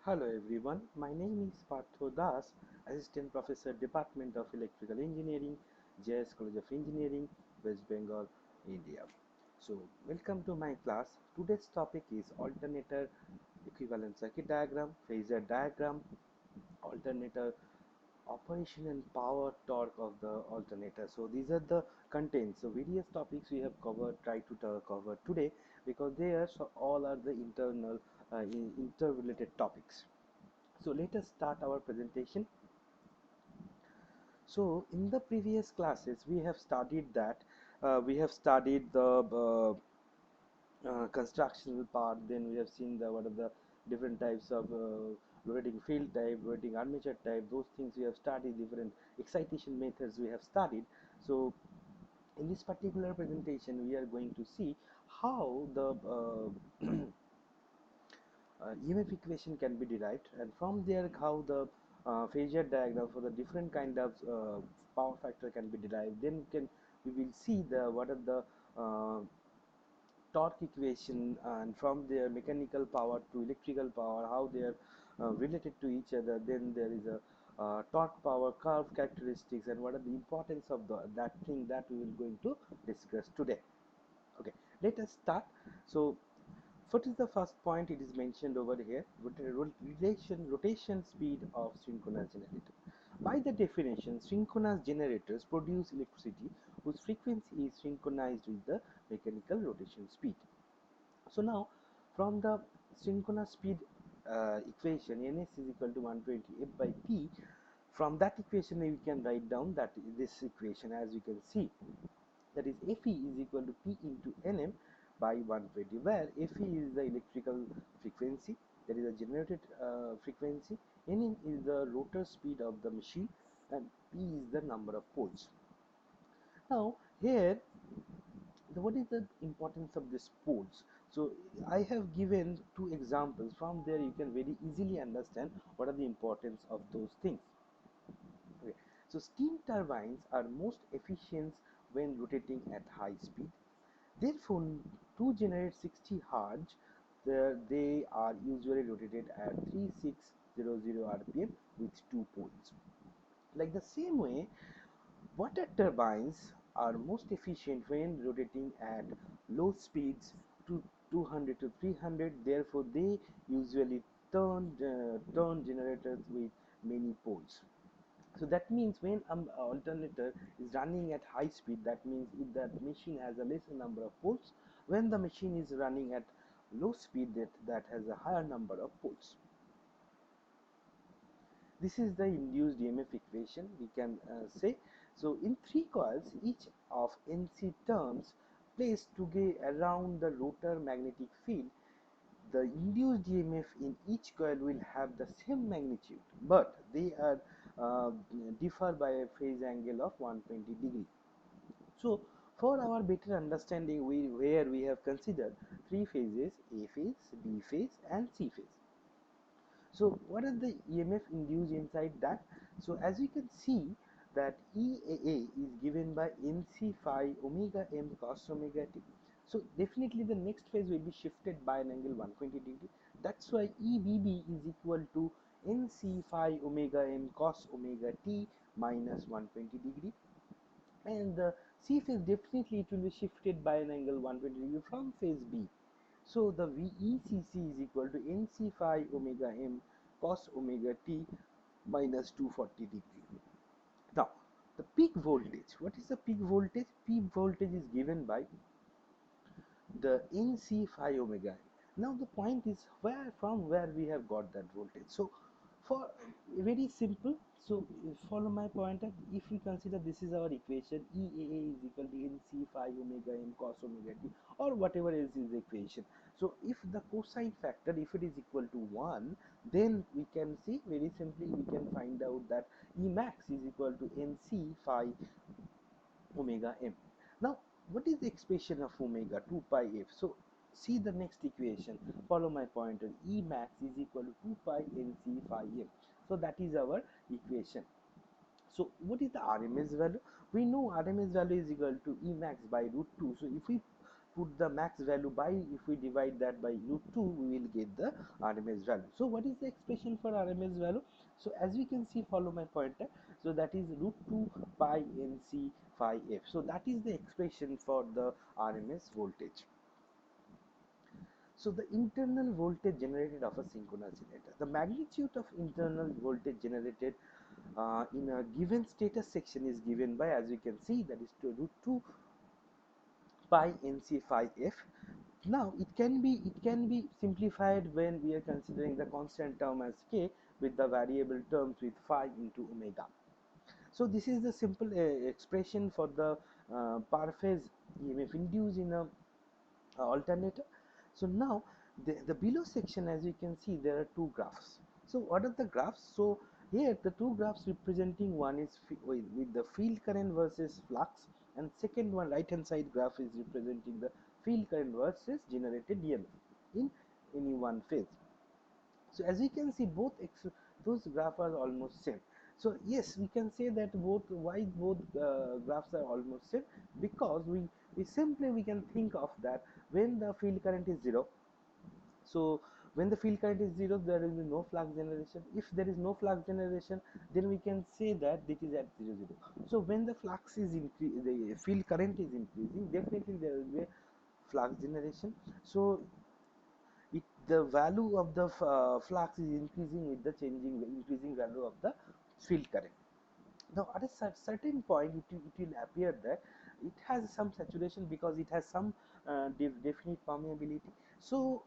Hello everyone, my name is Partho Das, Assistant Professor, Department of Electrical Engineering, JS College of Engineering, West Bengal, India. So, welcome to my class. Today's topic is alternator equivalent circuit diagram, phasor diagram, alternator operation and power torque of the alternator. So these are the contents. So various topics we have covered, try to cover today, because they are all are the internal interrelated topics. So let us start our presentation. So in the previous classes we have studied that we have studied the constructional part. Then we have seen the what are the different types of rotating field type, rotating armature type. Those things we have studied. Different excitation methods we have studied. So in this particular presentation we are going to see how the EMF equation can be derived, and from there how the phasor diagram for the different kind of power factor can be derived. Then we will see the what are the torque equation, and from their mechanical power to electrical power, how they are related to each other. Then there is a torque power curve characteristics, and what are the importance of that thing that we will going to discuss today. Okay, let us start. So what is the first point? It is mentioned over here: rotation speed of synchronous generator. By the definition, synchronous generators produce electricity whose frequency is synchronized with the mechanical rotation speed. So now, from the synchronous speed equation, Ns is equal to 120 F by P. From that equation, we can write down that this equation, as you can see, that is Fe is equal to P into Nm by 120, where Fe is the electrical frequency, that is a generated frequency, Nm is the rotor speed of the machine, and P is the number of poles. Now here, what is the importance of these poles? So I have given two examples. From there you can very easily understand what are the importance of those things. Okay. So steam turbines are most efficient when rotating at high speed. Therefore, to generate 60 Hz, they are usually rotated at 3600 rpm with two poles. Like the same way, water turbines are most efficient when rotating at low speeds to 200 to 300. Therefore, they usually turn generators with many poles. So that means when an alternator is running at high speed, that means if that machine has a lesser number of poles. When the machine is running at low speed, that has a higher number of poles. This is the induced EMF equation, we can say. So in three coils, each of NC turns placed together around the rotor magnetic field, the induced EMF in each coil will have the same magnitude, but they are differ by a phase angle of 120 degree. So for our better understanding, where we have considered three phases: A phase, B phase, and C phase. So what is the EMF induced inside that? So as you can see that EAA is given by NC phi omega m cos omega t. So definitely the next phase will be shifted by an angle 120 degree. That's why EBB is equal to NC phi omega m cos omega t minus 120 degree. And the C phase, definitely it will be shifted by an angle 120 degree from phase B. So the VECC is equal to NC phi omega m cos omega t minus 240 degree. Now the peak voltage, what is the peak voltage? Peak voltage is given by the NC phi omega. Now the point is, where we have got that voltage. So for very simple, so follow my pointer. If we consider this is our equation, EAA is equal to NC phi omega m cos omega t, or whatever else is the equation. So if the cosine factor, if it is equal to 1, then we can see very simply, we can find out that E max is equal to NC phi omega m. Now what is the expression of omega? 2 pi f. So see the next equation, follow my pointer. E max is equal to 2 pi nc phi m. So that is our equation. So what is the RMS value? We know RMS value is equal to E max by root 2. So if we put the max value by, if we divide that by root 2, we will get the RMS value. So what is the expression for RMS value? So as we can see, follow my pointer, so that is root 2 pi NC phi f. So that is the expression for the RMS voltage. So the internal voltage generated of a synchronous generator. The magnitude of internal voltage generated in a given status section is given by, as you can see, that is to root 2 pi NC phi f. Now it can be simplified when we are considering the constant term as k with the variable terms with phi into omega. So this is the simple expression for the per phase EMF induced in a alternator. So now the below section, as you can see, there are two graphs. So what are the graphs? So here the two graphs representing, one is with the field current versus flux, and second one, right hand side graph, is representing the field current versus generated EMF in any one phase. So as we can see, those graphs are almost same. So yes, we can say that both graphs are almost same, because we simply we can think of that when the field current is 0. So when the field current is 0, there will be no flux generation. If there is no flux generation, then we can say that it is at 0 0. So when the flux is the field current is increasing, definitely there will be flux generation. So the value of the flux is increasing with the increasing value of the field current. Now at a certain point, it will appear that it has some saturation, because it has some definite permeability. So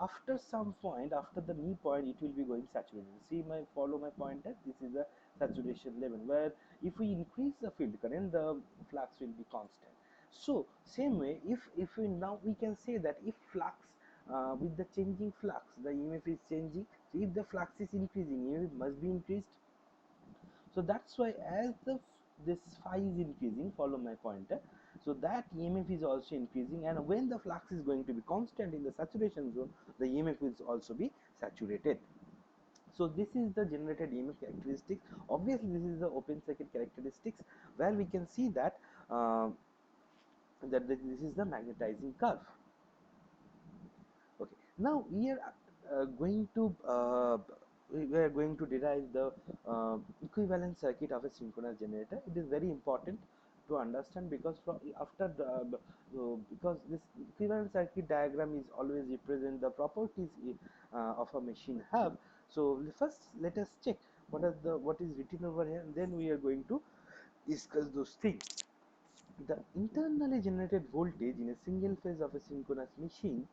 after some point, after the knee point, it will be going saturated. See, follow my pointer, this is the saturation level, where if we increase the field current, the flux will be constant. So same way, if we now we can say that if flux with the changing flux, the EMF is changing. So if the flux is increasing, EMF must be increased. So that's why, as this phi is increasing, follow my pointer, so that EMF is also increasing, and when the flux is going to be constant in the saturation zone, the EMF will also be saturated. So this is the generated EMF characteristics. Obviously this is the open circuit characteristics, where we can see that this is the magnetizing curve. Okay, now we are going to derive the equivalent circuit of a synchronous generator. It is very important to understand, because because this equivalent circuit diagram is always represent the properties of a machine have. So first let us check what is written over here, and then we are going to discuss those things. The internally generated voltage in a single phase of a synchronous machine,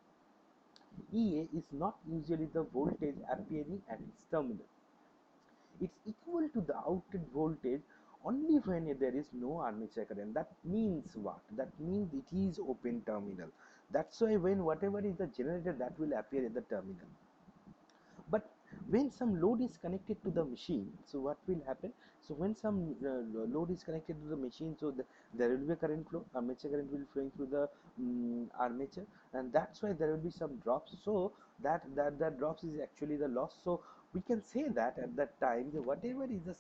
EA, is not usually the voltage appearing at its terminal. It's equal to the outlet voltage only when there is no armature current. That means what? That means it is open terminal. That's why when whatever is the generated, that will appear at the terminal. But when some load is connected to the machine, so what will happen? So when some load is connected to the machine, so there will be a current flow, armature current will flowing through the armature, and that's why there will be some drops. So that drops is actually the loss. So we can say that at that time, whatever is the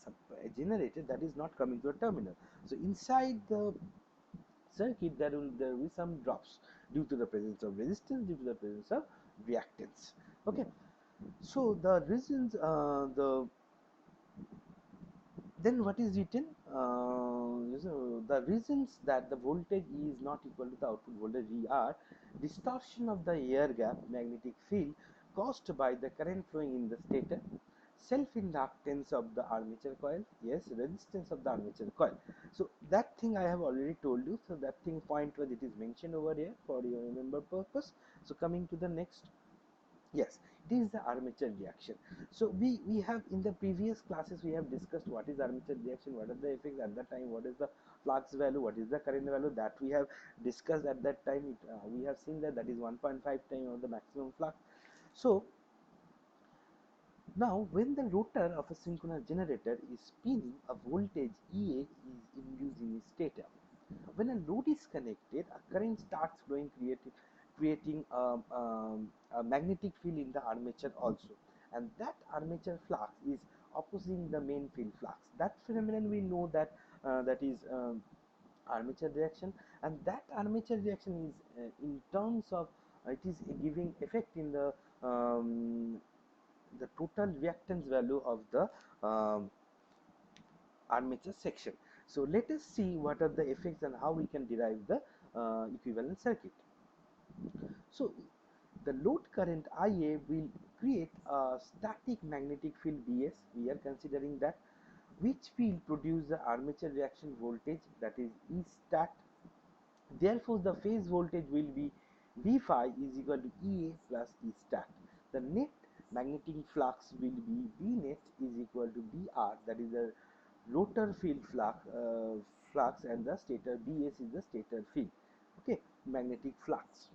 generated, that is not coming to a terminal. So inside the circuit, there will be some drops due to the presence of resistance, due to the presence of reactance. Okay, so the reasons, then what is written? So the reasons that the voltage is not equal to the output voltage V are distortion of the air gap magnetic field caused by the current flowing in the stator, self-inductance of the armature coil, yes, resistance of the armature coil. So that thing I have already told you. So that thing point was, it is mentioned over here for your remember purpose. So coming to the next. Yes, it is the armature reaction. So we have, in the previous classes we have discussed what is armature reaction, what are the effects at that time, what is the flux value, what is the current value, that we have discussed at that time. We have seen that is 1.5 times of the maximum flux. So now when the rotor of a synchronous generator is spinning, a voltage EA is induced in its stator. When a load is connected, a current starts flowing, creating a magnetic field in the armature also, and that armature flux is opposing the main field flux. That phenomenon we know that that is armature reaction. and that armature reaction is in terms of it is giving effect in the total reactance value of the um, armature section. So let us see what are the effects and how we can derive the equivalent circuit. So the load current IA will create a static magnetic field BS, we are considering that, which will produce the armature reaction voltage, that is E stat. Therefore, the phase voltage will be V phi is equal to EA plus E stat. The net magnetic flux will be B net is equal to BR, that is the rotor field flux, and the stator BS is the stator field. Okay, magnetic flux.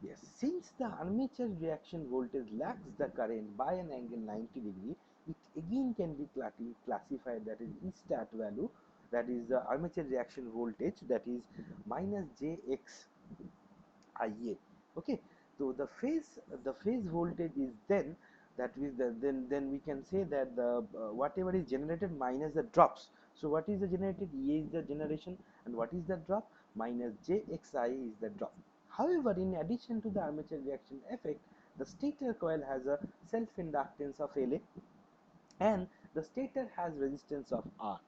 Yes, since the armature reaction voltage lags the current by an angle 90°, it again can be classified, that is E stat value, that is the armature reaction voltage, that is minus Jx Ia. Okay, so the phase voltage is then, that is then we can say that the whatever is generated minus the drops. So what is the generated? Ea is the generation, and what is the drop? Minus Jxi is the drop. However, in addition to the armature reaction effect, the stator coil has a self-inductance of La, and the stator has resistance of R.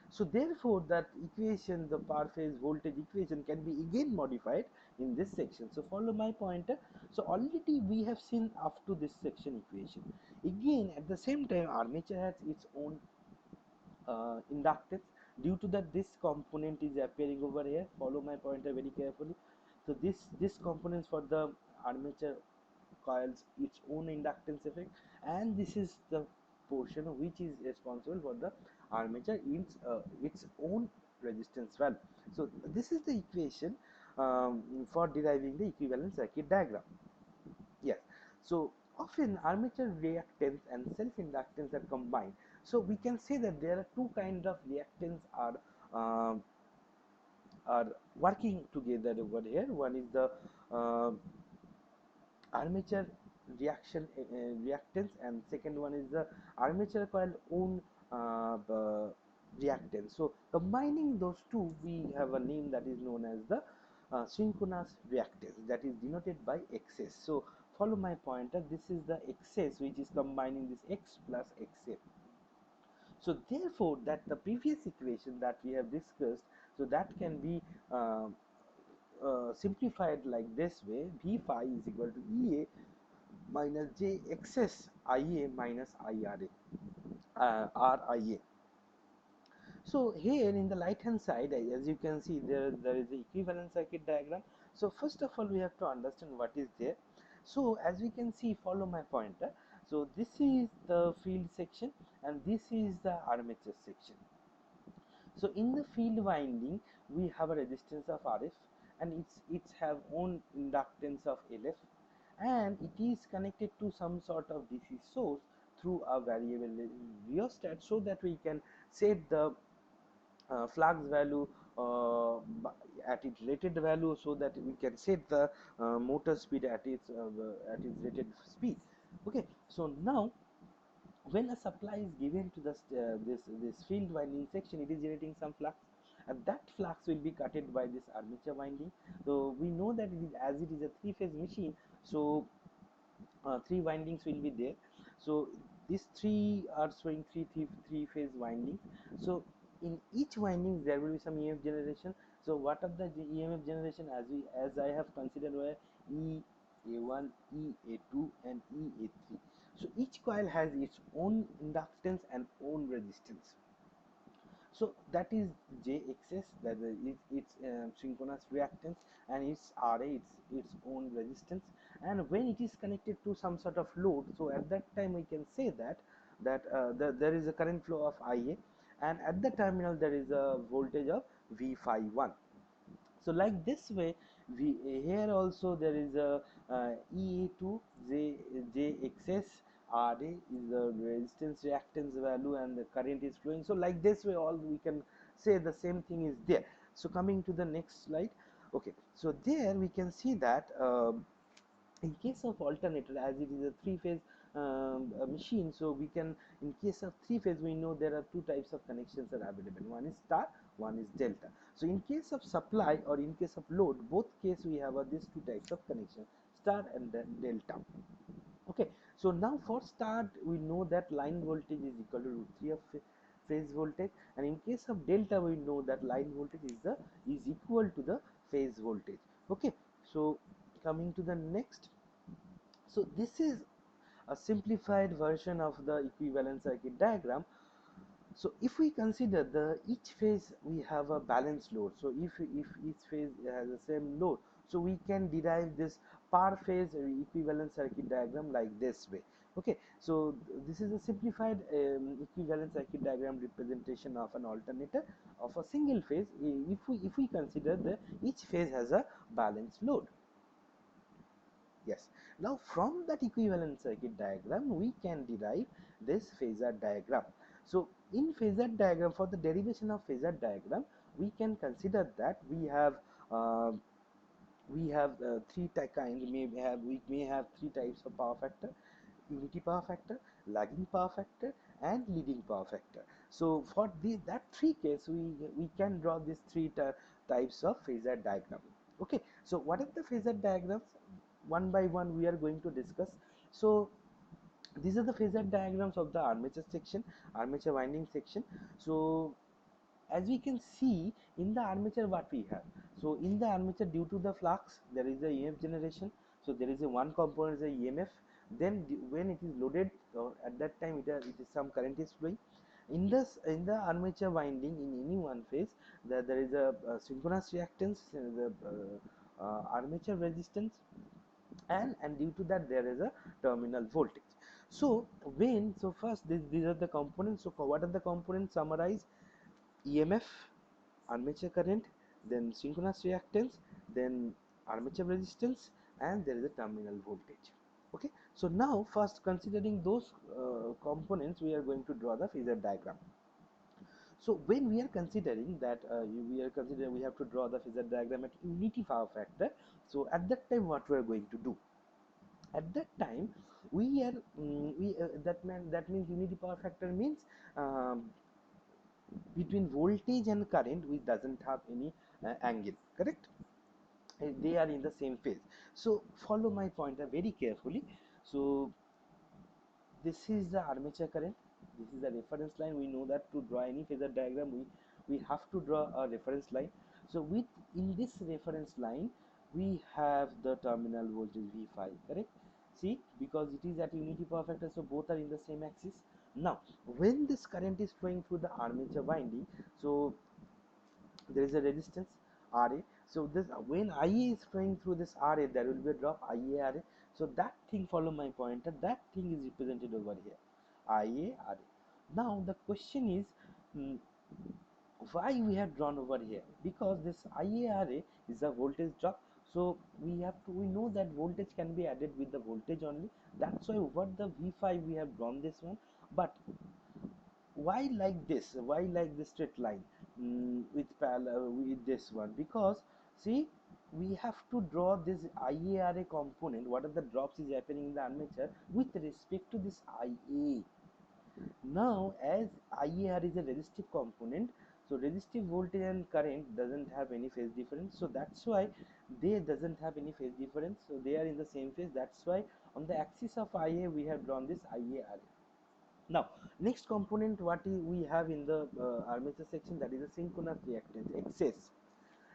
So therefore, that equation, the per phase voltage equation, can be again modified in this section. So follow my pointer. So already we have seen up to this section equation. Again, at the same time, armature has its own inductance. Due to that, this component is appearing over here. Follow my pointer very carefully. So this components for the armature coils its own inductance effect, and this is the portion which is responsible for the armature its own resistance value. So this is the equation for deriving the equivalent circuit diagram. Yes, so often armature reactance and self-inductance are combined. So we can say that there are two kinds of reactance um, are working together over here. One is the uh, armature reactance, and second one is the armature coil own reactance. So combining those two, we have a name that is known as the synchronous reactance, that is denoted by XS. So follow my pointer, this is the XS which is combining this X plus XF. So therefore, that the previous equation that we have discussed, so that can be simplified like this way: V phi is equal to EA minus J excess IA minus IRA, RIA. So here in the right hand side, as you can see, there is the equivalent circuit diagram. So first of all, we have to understand what is there. So as we can see, follow my pointer. So this is the field section, and this is the armature section. So in the field winding, we have a resistance of RF, and it's have own inductance of LF, and it is connected to some sort of DC source through a variable rheostat, so that we can set the flux value at its rated value, so that we can set the motor speed at its rated speed. Okay, so now when a supply is given to this field winding section, it is generating some flux, and that flux will be cutted by this armature winding. So we know that as it is a three-phase machine, so three windings will be there. So these three are showing three-phase windings. So in each winding there will be some EMF generation. So what are the EMF generation, as I have considered, were EA1, EA2 and EA3. So each coil has its own inductance and own resistance. So that is Jxs, that is its synchronous reactance, and its Ra, its own resistance. And when it is connected to some sort of load, so at that time we can say that there is a current flow of Ia, and at the terminal there is a voltage of V phi 1. So like this way, we here also there is a EA2 Jxs, RA is the resistance reactance value, and the current is flowing. So like this way, all we can say the same thing is there. So coming to the next slide. Okay, so there we can see that In case of alternator, as it is a three-phase machine, so we can, in case of three-phase, we know there are two types of connections are available. One is star, one is delta. So in case of supply or in case of load, both case we have these two types of connection, star and delta. Okay, so now for start we know that line voltage is equal to root 3 of phase voltage, and in case of delta we know that line voltage is equal to the phase voltage. Okay, so coming to the next, so this is a simplified version of the equivalent circuit diagram. So if we consider the each phase we have a balanced load, so if each phase has the same load, so we can derive this per phase equivalent circuit diagram like this way. Okay, so this is a simplified equivalent circuit diagram representation of an alternator of a single phase. If we consider the each phase has a balanced load. Yes. Now from that equivalent circuit diagram, we can derive this phasor diagram. So in phasor diagram, for the derivation of phasor diagram, we can consider that uh, we have three kind. We may have three types of power factor: unity power factor, lagging power factor, and leading power factor. So for that three case, we can draw these three types of phasor diagram. Okay, so what are the phasor diagrams? One by one we are going to discuss. So these are the phasor diagrams of the armature section, armature winding section. So as we can see in the armature, what we have, so in the armature, due to the flux there is a EMF generation. So there is a one component is a EMF. Then when it is loaded, at that time it is some current is flowing in the armature winding. In any one phase, there is a synchronous reactance, the armature resistance, and due to that there is a terminal voltage. So first these are the components. So what are the components? Summarize: EMF, armature current, then synchronous reactance, then armature resistance, and there is a terminal voltage. Okay, so now first considering those components, we are going to draw the phasor diagram. So when we are considering that, we have to draw the phasor diagram at unity power factor. So at that time, what we are going to do? At that time, we are that means unity power factor means um, between voltage and current we doesn't have any angle, correct? They are in the same phase. So follow my pointer very carefully. So this is the armature current, this is the reference line. We know that to draw any phasor diagram, we have to draw a reference line. So with in this reference line we have the terminal voltage V5, correct? See, because it is at unity power factor, so both are in the same axis. Now when this current is flowing through the armature winding, so there is a resistance Ra. So this when Ia is flowing through this Ra, there will be a drop IaRa. So that thing, follow my pointer, that thing is represented over here, IaRa. Now the question is, mm, why we have drawn over here? Because this IaRa is a voltage drop. So we know that voltage can be added with the voltage only. That's why over the V5 we have drawn this one. But why like this? Why like this straight line with parallel with this one? Because see, we have to draw this IaRa component. What are the drops is happening in the armature with respect to this Ia? Now as IAR is a resistive component, so resistive voltage and current doesn't have any phase difference, so that's why they doesn't have any phase difference, so they are in the same phase. That's why on the axis of Ia we have drawn this IaRa. Now next component what we have in the armature section, that is a synchronous reactance, XS.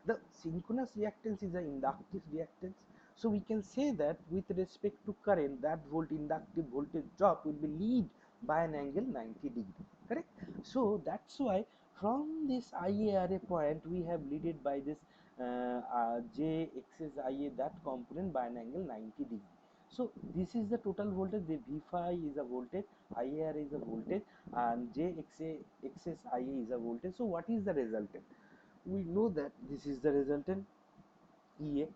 The synchronous reactance is an inductive reactance. So we can say that with respect to current, that inductive voltage drop will be lead by an angle 90 degree, correct? So that's why from this IaRa point we have leaded by this JXS Ia, that component, by an angle 90 degree. So this is the total voltage. The V5 is a voltage, IaRa is a voltage, and JXS Ia is a voltage. So what is the resultant? We know that this is the resultant EA.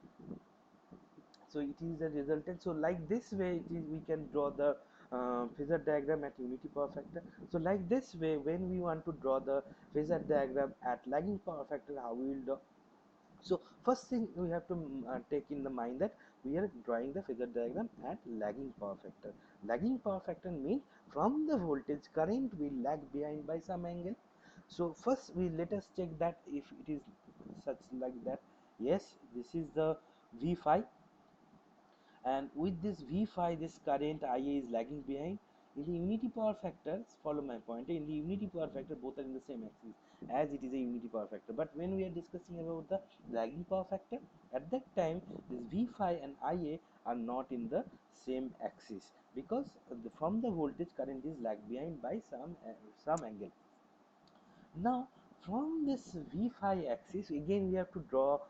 So it is the resultant. So like this way it is, we can draw the phasor diagram at unity power factor. So like this way, when we want to draw the phasor diagram at lagging power factor, how we will draw? So first thing we have to take in the mind that we are drawing the phasor diagram at lagging power factor. Lagging power factor means from the voltage current will lag behind by some angle. So first we let us check that if it is such like that. Yes, this is the V phi, and with this V phi this current IA is lagging behind. In the unity power factor, follow my point, in the unity power factor both are in the same axis as it is a unity power factor. But when we are discussing about the lagging power factor, at that time this V phi and IA are not in the same axis, because from the voltage current is lag behind by some angle. Now from this V phi axis again we have to draw,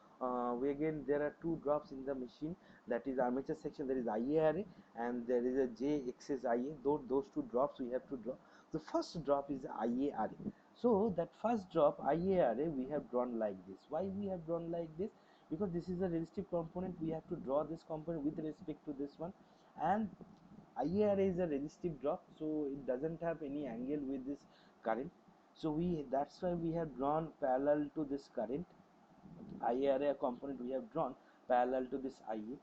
we again there are two drops in the machine, that is armature section, there is IA array and there is a J axis IA. Those two drops we have to draw. The first drop is IA array. So that first drop IA array we have drawn like this. Why we have drawn like this? Because this is a resistive component, we have to draw this component with respect to this one, and IA array is a resistive drop, so it doesn't have any angle with this current. So that's why we have drawn parallel to this current. IA array component we have drawn parallel to this IA.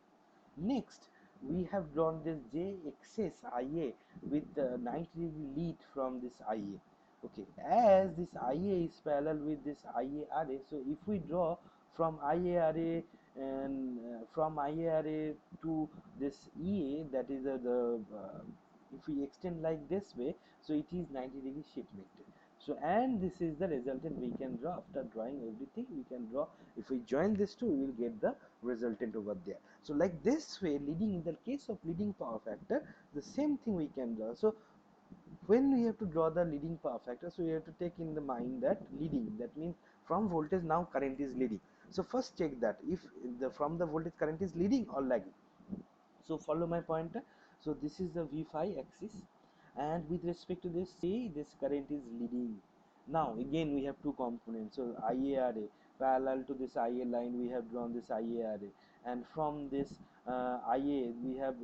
Next we have drawn this J axis IA with 90-degree lead from this IA. Okay, as this IA is parallel with this IA array, so if we draw from IA array and from IA array to this EA, that is if we extend like this way, so it is 90-degree shaped. So and this is the resultant we can draw. After drawing everything we can draw, if we join this two we will get the resultant over there. So like this way, leading, in the case of leading power factor, the same thing we can draw. So when we have to draw the leading power factor, so we have to take in the mind that leading, that means from voltage now current is leading. So first check that if the from the voltage current is leading or lagging. So follow my pointer. So this is the V phi axis, and with respect to this, see, this current is leading. Now again we have two components, so IA array parallel to this IA line we have drawn this IA array, and from this IA we have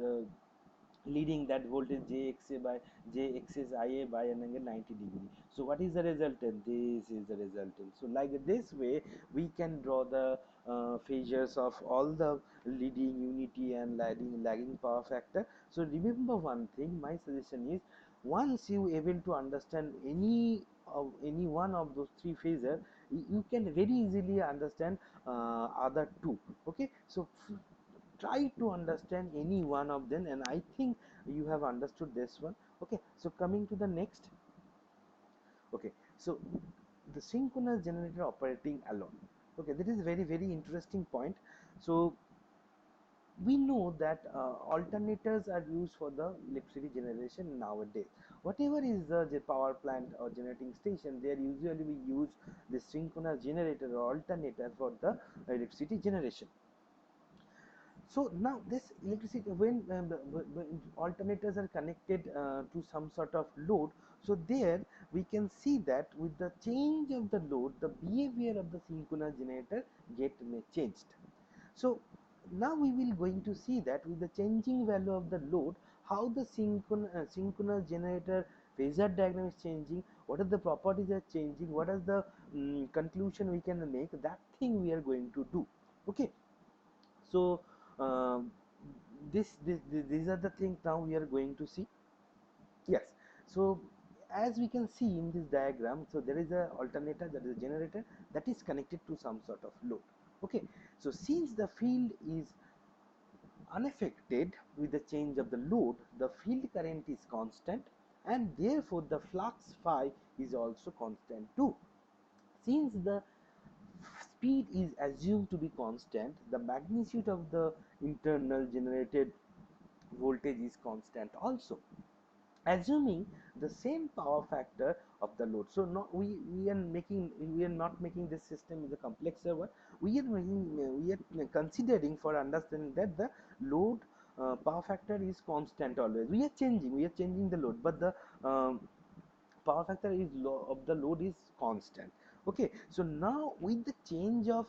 leading that voltage J axis IA by an angle 90-degree. So what is the resultant? This is the resultant. So like this way we can draw the phasors of all the leading, unity and lagging power factor. So remember one thing, my suggestion is, once you able to understand any one of those three phasors, you can very easily understand other two. Okay, so try to understand any one of them, and I think you have understood this one. Okay, so coming to the next. Okay, so the synchronous generator operating alone. Okay, that is very interesting point. So we know that alternators are used for the electricity generation nowadays. Whatever is the power plant or generating station, there usually we use the synchronous generator or alternator for the electricity generation. So now this electricity, when alternators are connected to some sort of load, so there we can see that with the change of the load, the behavior of the synchronous generator get changed. So now we will going to see that with the changing value of the load, how the synchronous generator phasor diagram is changing, what are the properties are changing, what is the conclusion we can make, that thing we are going to do. Okay, so um, these are the things now we are going to see. Yes, so as we can see in this diagram, so there is a alternator, that is a generator, that is connected to some sort of load. Okay, so since the field is unaffected with the change of the load, the field current is constant, and therefore the flux phi is also constant too. Since the speed is assumed to be constant, the magnitude of the internal generated voltage is constant also, assuming the same power factor of the load. So not we are not making this system is a complexer one. We are considering for understanding that the load power factor is constant always. We are changing the load, but the power factor is of the load is constant. Okay, so now with the change of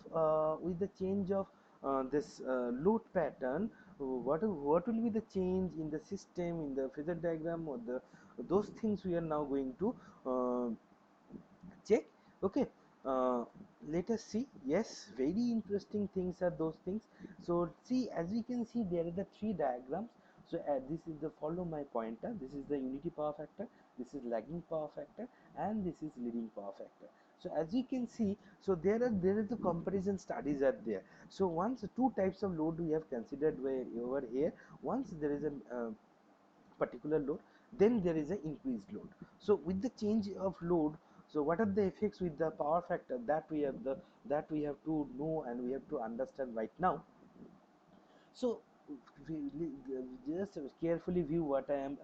this load pattern, what will be the change in the system, in the phasor diagram, or those things we are now going to check. Okay, uh, let us see. Yes, very interesting things are those things. So see, as we can see, there are the three diagrams. So this is the, follow my pointer, this is the unity power factor, this is lagging power factor, and this is leading power factor. So as you can see, so there is the comparison studies are there. So once two types of load we have considered over here. Once there is a particular load, then there is an increased load. So with the change of load, so what are the effects with the power factor, that we have to know and we have to understand right now. So just carefully view what I am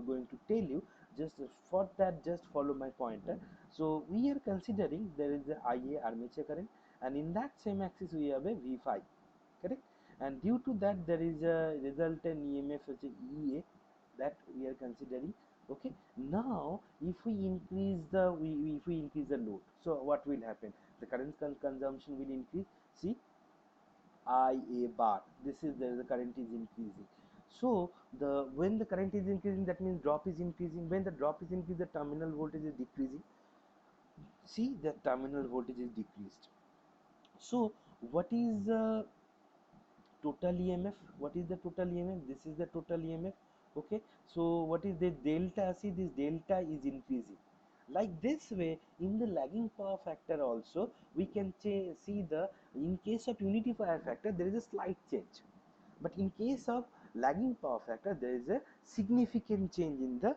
going to tell you. Just for that, just follow my pointer. So we are considering there is a IA armature current, and in that same axis we have a V5, correct? And due to that there is a resultant EMF which is EA, that we are considering. Okay, now if we increase the if we increase the load, so what will happen? The current consumption will increase. See, IA bar, this is the current is increasing. So the when the current is increasing, that means drop is increasing. When the drop is increasing, the terminal voltage is decreasing. See, the terminal voltage is decreased. So what is the total EMF? What is the total EMF? This is the total EMF. Okay, so what is the delta? See, this delta is increasing. Like this way, in the lagging power factor also, we can see the, in case of unity power factor, there is a slight change. But in case of lagging power factor, there is a significant change in the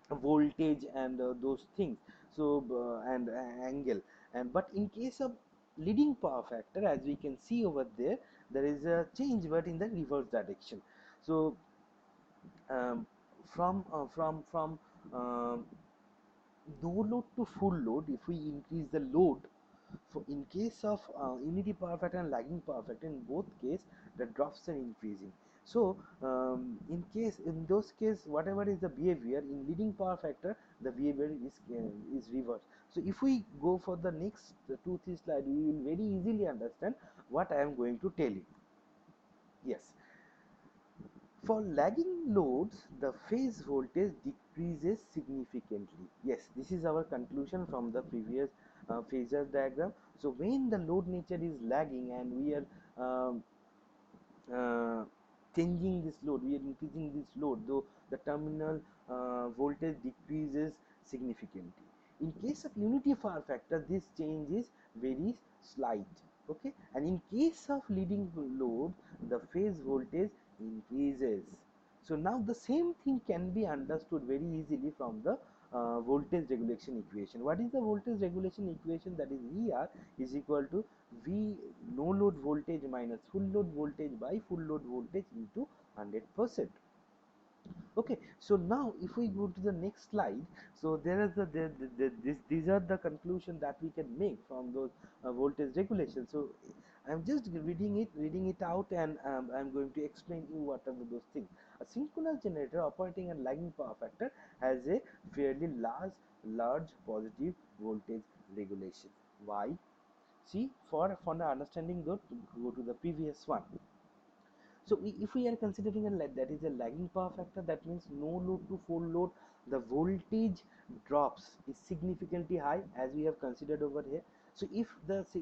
voltage and those things. So and angle. And but in case of leading power factor, as we can see over there, there is a change but in the reverse direction. So um, from no load to full load, if we increase the load, so in case of unity power factor and lagging power factor, in both case the drops are increasing. So in those case, whatever is the behavior in leading power factor, the behavior is reversed. So if we go for the next two three slide, we will very easily understand what I am going to tell you. Yes, for lagging loads, the phase voltage decreases significantly. Yes, this is our conclusion from the previous phasor diagram. So when the load nature is lagging and we are uh, changing this load, we are increasing this load, though the terminal voltage decreases significantly. In case of unity power factor, this change is very slight. Okay, and in case of leading load, the phase voltage increases. So now the same thing can be understood very easily from the voltage regulation equation. What is the voltage regulation equation? That is ER is equal to V no load voltage minus full load voltage by full load voltage into 100%. Okay, so now if we go to the next slide, so there is these are the conclusion that we can make from those voltage regulations. So I'm just reading it out, and I'm going to explain you what are those things. A synchronous generator operating at lagging power factor has a fairly large positive voltage regulation. Why? See, for the understanding, go to the previous one. So if we are considering that is a lagging power factor, that means no load to full load, the voltage drops is significantly high, as we have considered over here. So if this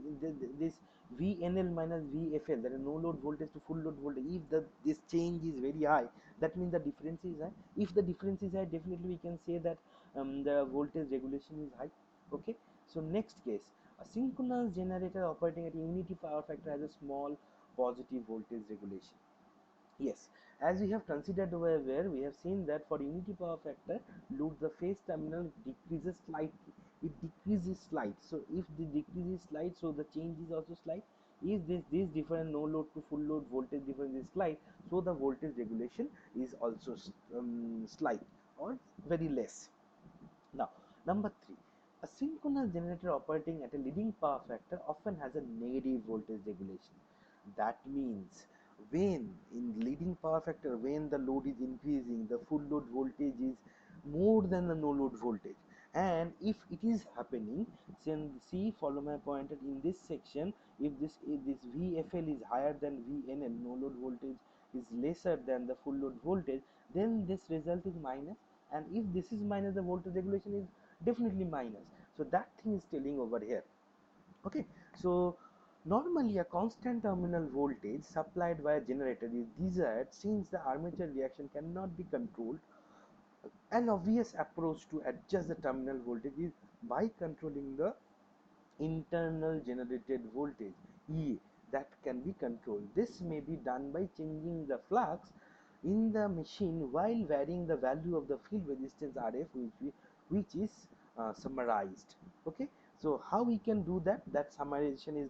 VNL minus VFL, that is no load voltage to full load voltage, if this change is very high, that means the difference is high. If the difference is high, definitely we can say that the voltage regulation is high. Okay, so next case, a synchronous generator operating at unity power factor has a small positive voltage regulation. Yes, as we have considered over where we have seen that for unity power factor load, the phase terminal decreases slightly. It decreases slight. So if the decrease is slight, so the change is also slight. If this different no load to full load voltage difference is slight, so the voltage regulation is also slight or very less. Now, number three, a synchronous generator operating at a leading power factor often has a negative voltage regulation. That means when in leading power factor, when the load is increasing, the full load voltage is more than the no load voltage. And if it is happening, then see, follow my pointer in this section, if this VFL is higher than VNL, no load voltage is lesser than the full load voltage, then this result is minus. And if this is minus, the voltage regulation is definitely minus. So that thing is telling over here. Okay, so normally a constant terminal voltage supplied by a generator is desired since the armature reaction cannot be controlled. An obvious approach to adjust the terminal voltage is by controlling the internal generated voltage E that can be controlled. This may be done by changing the flux in the machine while varying the value of the field resistance RF, which is summarized. Okay, so how we can do that? That summarization is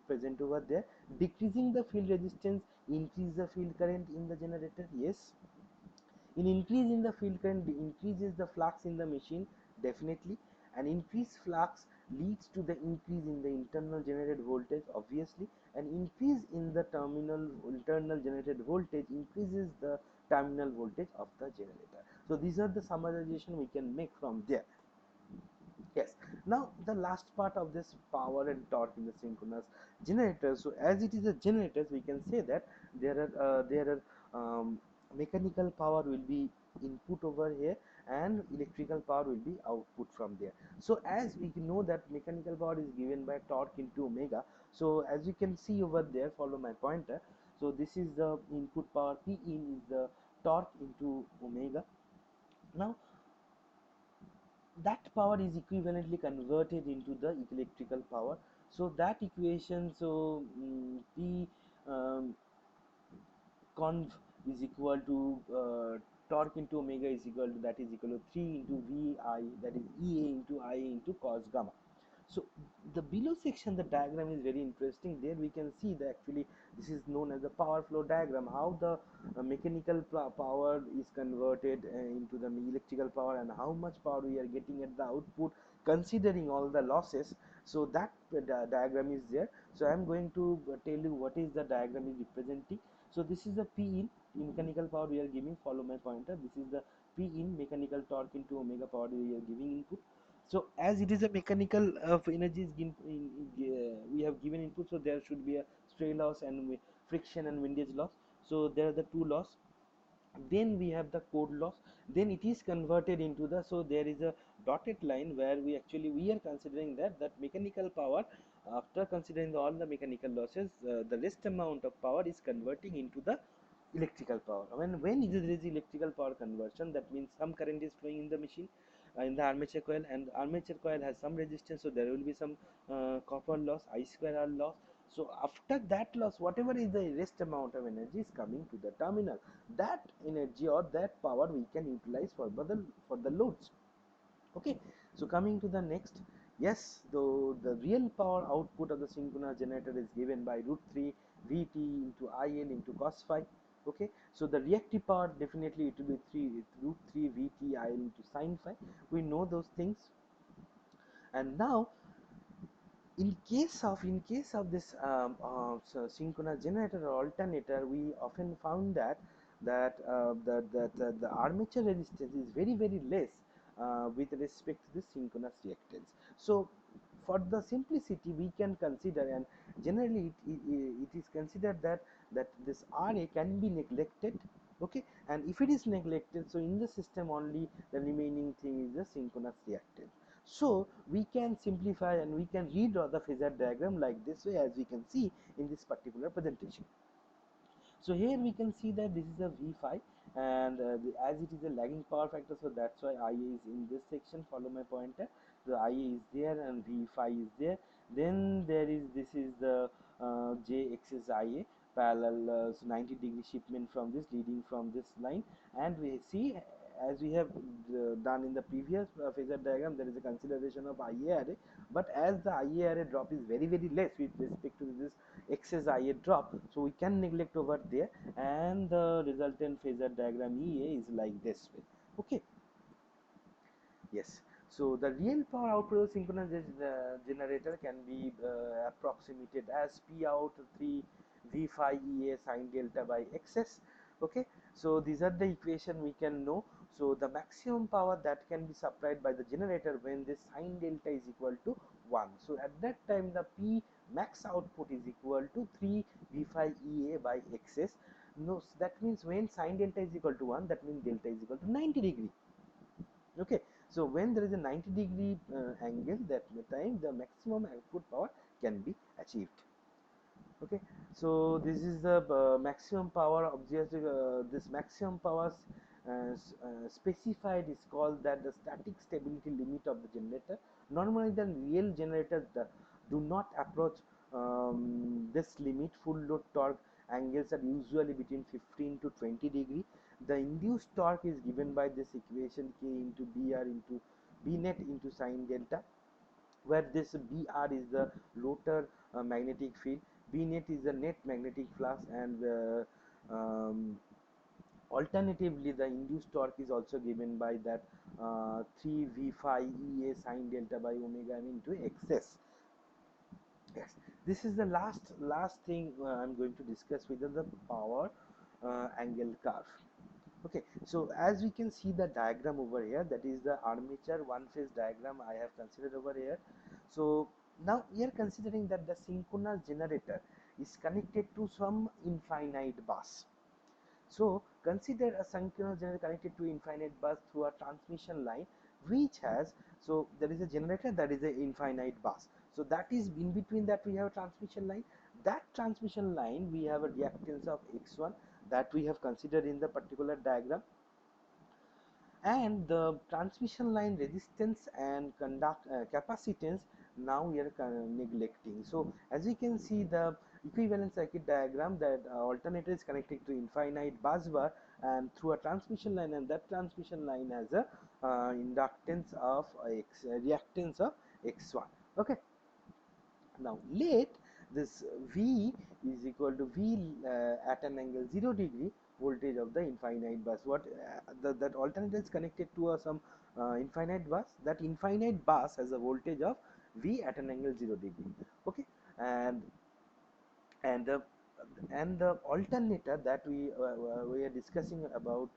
present over there. Decreasing the field resistance increase the field current in the generator. Yes, in increase in the field current increases the flux in the machine, definitely. An increased flux leads to the increase in the internal generated voltage, obviously. An increase in the terminal internal generated voltage increases the terminal voltage of the generator. So these are the summarization we can make from there. Yes, now the last part of this power and torque in the synchronous generator. So as it is a generator, we can say that there are mechanical power will be input over here and electrical power will be output from there. So as we know that mechanical power is given by torque into omega. So as you can see over there, follow my pointer. So this is the input power, P in is the torque into omega. Now that power is equivalently converted into the electrical power. So that equation, so P um, conv is equal to torque into omega is equal to, that is equal to 3 into VI, that is EA into IA into cos gamma. So the below section, the diagram is very interesting. There we can see that actually this is known as the power flow diagram, how the mechanical power is converted into the electrical power and how much power we are getting at the output considering all the losses. So that diagram is there. So I am going to tell you what is the diagram is representing. So this is the P in mechanical power we are giving, follow my pointer. This is the P in mechanical torque into omega power we are giving input. So as it is a mechanical of energy is we have given input, so there should be a stray loss and friction and windage loss. So there are the two loss. Then we have the core loss. Then it is converted into the, so there is a dotted line where we are considering that mechanical power, after considering all the mechanical losses, the rest amount of power is converting into the electrical power. When there is electrical power conversion, that means some current is flowing in the machine, in the armature coil, and armature coil has some resistance, so there will be some copper loss, I square R loss. So after that loss, whatever is the rest amount of energy is coming to the terminal, that energy or that power we can utilize for the loads. Okay, so coming to the next, yes, though the real power output of the synchronous generator is given by root 3 Vt into IL into cos phi. Okay, so the reactive power, definitely it will be root 3 Vt IL into sin phi. We know those things. And now in case of this so synchronous generator or alternator, we often found that the armature resistance is very less with respect to the synchronous reactance. So for the simplicity we can consider, and generally it is considered that this RA can be neglected. Okay, and if it is neglected, so in the system only the remaining thing is the synchronous reactance. So we can simplify and we can redraw the phasor diagram like this way, as we can see in this particular presentation. So here we can see that this is a V phi, and as it is a lagging power factor, so that's why IA is in this section. Follow my pointer. The IA is there and V phi is there. Then there is, this is the J axis IA parallel, so 90-degree shipment from this, leading from this line, and we see, as we have done in the previous phasor diagram, there is a consideration of IA array, but as the IA array drop is very less with respect to this excess IA drop, so we can neglect over there, and the resultant phasor diagram EA is like this way. Okay, yes. So the real power output of synchronous generator can be approximated as P out 3 V phi EA sin delta by XS. Okay, so these are the equation we can know. So the maximum power that can be supplied by the generator when this sin delta is equal to 1. So at that time the P max output is equal to 3 V phi EA by XS. No, that means when sin delta is equal to 1, that means delta is equal to 90 degree. Okay, So when there is a 90-degree angle, that time the maximum output power can be achieved. Okay, so this is the maximum power objective. This maximum power specified is called that the static stability limit of the generator. Normally the real generators do not approach this limit. Full load torque angles are usually between 15 to 20 degree. The induced torque is given by this equation, K into BR into B net into sine delta, where this Br is the rotor magnetic field, B net is the net magnetic flux, and alternatively the induced torque is also given by that 3V phi Ea sine delta by omega m into Xs. Yes, this is the last thing I'm going to discuss with the power angle curve. Okay, so as we can see the diagram over here, that is the armature one phase diagram I have considered over here. So now we are considering that the synchronous generator is connected to some infinite bus. So consider a synchronous generator connected to infinite bus through a transmission line which has, so there is a generator, that is a infinite bus. So that is in between that we have a transmission line. That transmission line we have a reactance of x1 that we have considered in the particular diagram, and the transmission line resistance and capacitance now we are neglecting. So as you can see the equivalent circuit diagram, that alternator is connected to infinite bus bar and through a transmission line, and that transmission line has a inductance of reactance of x1. Okay, now let this V is equal to V at an angle 0 degree voltage of the infinite bus. What that alternator is connected to some infinite bus. That infinite bus has a voltage of V at an angle 0 degree. Okay, and and the alternator that we are discussing about,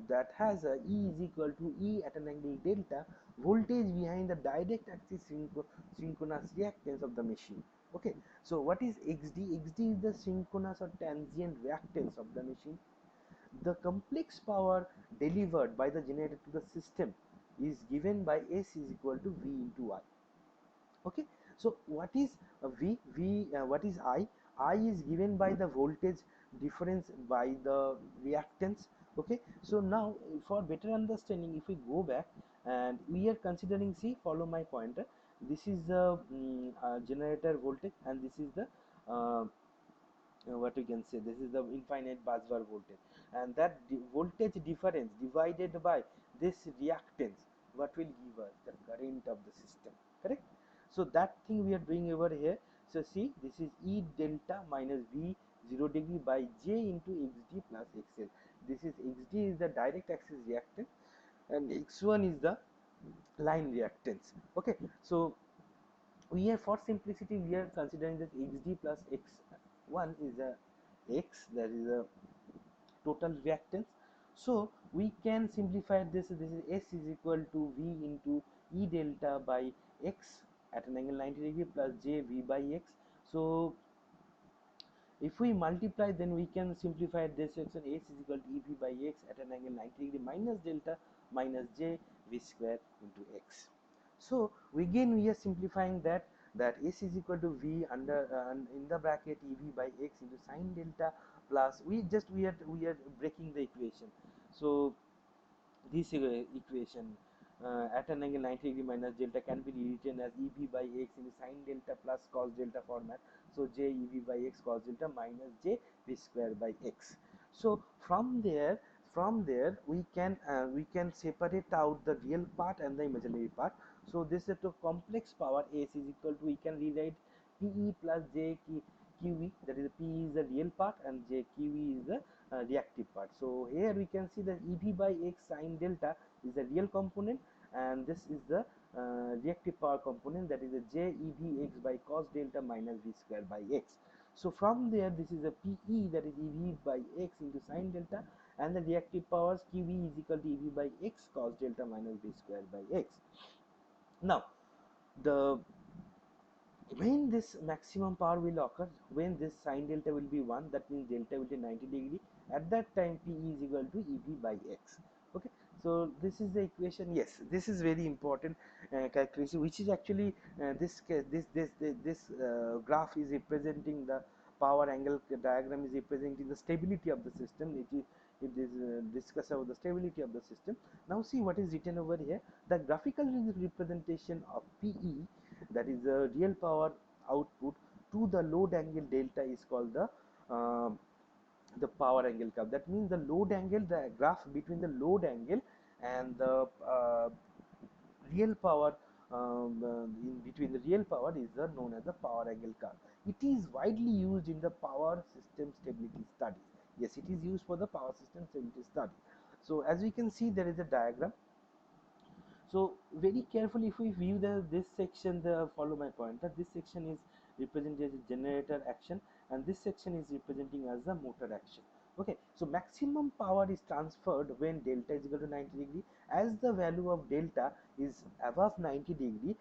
that has a E is equal to E at an angle delta, voltage behind the direct axis synchronous reactance of the machine. Okay, so what is XD? XD is the synchronous or transient reactance of the machine. The complex power delivered by the generator to the system is given by S is equal to V into I. Okay, so what is what is I is given by the voltage difference by the reactance. Okay, so now for better understanding, if we go back and we are considering, see, follow my pointer, this is the generator voltage, and this is the what we can say, this is the infinite busbar voltage, and that voltage difference divided by this reactance, what will give us the current of the system, correct? So that thing we are doing over here. So see, this is E delta minus V 0 degree by J into XD plus XL. This is XD is the direct axis reactance and X1 is the line reactance. Okay, so we are, for simplicity, we are considering that XD plus X1 is a X, that is a total reactance. So we can simplify this. This is S is equal to V into E delta by X at an angle 90 degree plus J V by X. So if we multiply, then we can simplify this section. S is equal to EV by X at an angle 90 degree minus delta minus J V square into X. So again we are simplifying that S is equal to V under in the bracket EV by X into sine delta plus we are breaking the equation. So this equation at an angle 90 degree minus delta can be rewritten as EV by X into sine delta plus cos delta format. So J EV by X cos delta minus J V square by X. So from there we can separate out the real part and the imaginary part. So this is the complex power S is equal to, we can rewrite PE plus J QE, that is P is the real part and J QE is the reactive part. So here we can see that EV by X sine delta is the real component, and this is the reactive power component, that is the J EV X by cos delta minus V square by X. So from there, this is a PE, that is EV by X into sine delta, and the reactive powers QE is equal to EV by X cos delta minus V square by X. Now the when this maximum power will occur, when this sine delta will be 1, that means delta will be 90 degree, at that time P is equal to EV by X. Okay, So this is the equation. Yes, this is very important characteristic, which is actually this graph is representing the power angle diagram, is representing the stability of the system. It is discuss about the stability of the system. Now see what is written over here. The graphical representation of PE, that is the real power output, to the load angle delta is called the power angle curve. That means the load angle, the graph between the load angle and the real power, in between the real power, is known as the power angle curve. It is widely used in the power system stability studies. Yes, it is used for the power system stability study. So as we can see, there is a diagram. So very carefully, if we view this section, the follow my point, that this section is represented as generator action, and this section is representing as the motor action. Okay, so maximum power is transferred when delta is equal to 90 degree. As the value of delta is above 90 degree,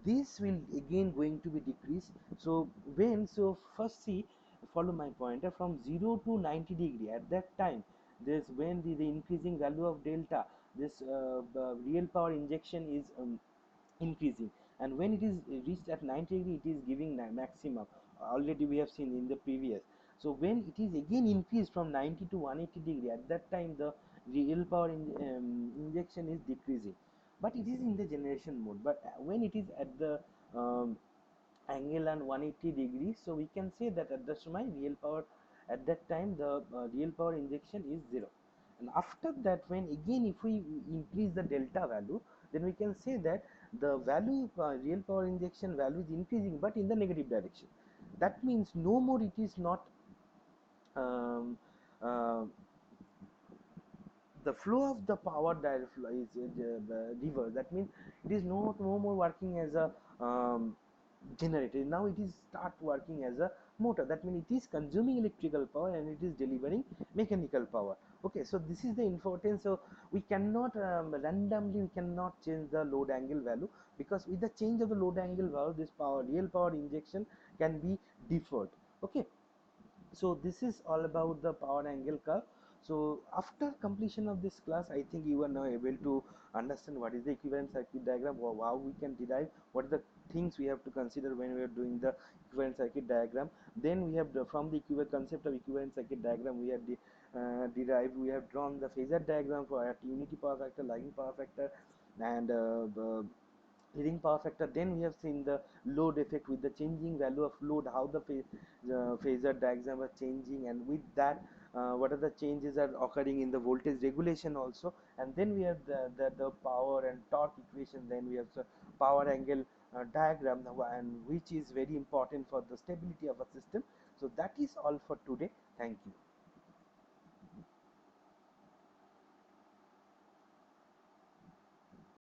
this will again going to be decreased. So when, so first see, follow my pointer, from 0 to 90 degree, at that time, this when the increasing value of delta, this real power injection is increasing, and when it is reached at 90 degree, it is giving maximum. Already we have seen in the previous. So when it is again increased from 90 to 180 degree, at that time the real power injection is decreasing, but it is in the generation mode. But when it is at the um, angle and 180 degrees, so we can say that at the my real power, at that time the real power injection is 0. And after that, when again if we increase the delta value, then we can say that the value, real power injection value, is increasing, but in the negative direction. That means no more it is not um, uh, the flow of the power direct flow is reverse. That means it is no more working as a generator. Now it is start working as a motor. That means it is consuming electrical power and it is delivering mechanical power. Okay, so this is the importance. So we cannot randomly, we cannot change the load angle value, because with the change of the load angle value, this power, real power injection, can be deferred. Okay, so this is all about the power angle curve. So after completion of this class, I think you are now able to understand what is the equivalent circuit diagram, or how we can derive, what are the things we have to consider when we are doing the equivalent circuit diagram. Then we have from the equivalent concept of equivalent circuit diagram, we have derived, we have drawn the phasor diagram for at unity power factor, lagging power factor, and leading power factor. Then we have seen the load effect with the changing value of load, how the phasor diagram are changing, and with that what are the changes are occurring in the voltage regulation also. And then we have the power and torque equation. Then we have the power angle diagram, and which is very important for the stability of a system. So that is all for today. Thank you.